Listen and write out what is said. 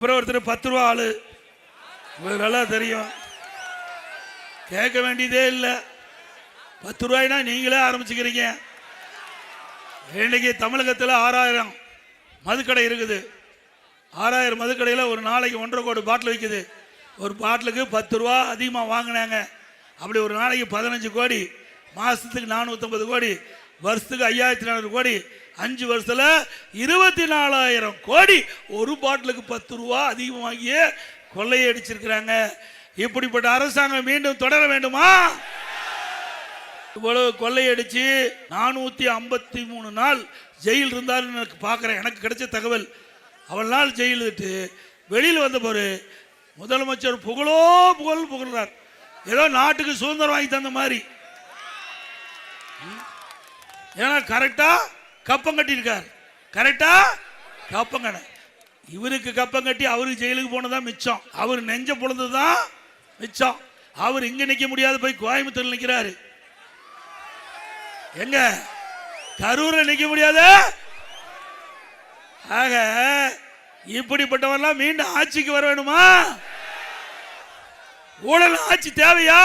அப்புறம் ஒருத்தர் 10 ரூபா ஆளு, உங்களுக்கு நல்லா தெரியும், கேட்க வேண்டியதே இல்லை. 10 ரூபாய்னா நீங்களே ஆரம்பிச்சுக்கிறீங்க. இன்னைக்கு தமிழகத்தில் 6000 மதுக்கடை இருக்குது. 6000 மதுக்கடையில் ஒரு நாளைக்கு 1.5 கோடி பாட்டில் விற்குது. ஒரு பாட்டிலுக்கு 10 ரூபா அதிகமாக வாங்கினாங்க. அப்படி ஒரு நாளைக்கு 15 கோடி, மாதத்துக்கு 450 கோடி, வருஷத்துக்கு 5400 கோடி, 5 வருஷத்துல 24,000 கோடி ஒரு பாட்டிலுக்கு 10 ரூபா அதிகம் வாங்கிய கொள்ளையடிச்சிருக்கிறாங்க. இப்படிப்பட்ட அரசாங்கம் மீண்டும் தொடர வேண்டுமா? இவ்வளவு கொள்ளையடிச்சு 453 நாள் ஜெயில் இருந்தாலும் எனக்கு பார்க்குறேன். எனக்கு கிடைச்ச தகவல், அவள் நாள் ஜெயில் விட்டு வெளியில் வந்த போது முதலமைச்சர் புகழ்றார். ஏதோ நாட்டுக்கு சுதந்திரம் வாங்கி தந்த மாதிரி. ஏன்னா கரெக்டா கப்பம் கட்டியிருக்கார். கரெக்டா கப்பம் இவருக்கு கப்பம் கட்டி அவருக்கு ஜெயிலுக்கு போனதான் மிச்சம். அவர் நெஞ்ச பொழுதுதான் மிச்சம். அவர் இங்க நிக்க முடியாது, போய் கோயம்புத்தூர் நிக்கிறாரு. எங்க கரூர்ல நிக்க முடியாது. ஆக இப்படிப்பட்டவரெல்லாம் மீண்டும் ஆட்சிக்கு வர வேணுமா? ஊழல் ஆட்சி தேவையா?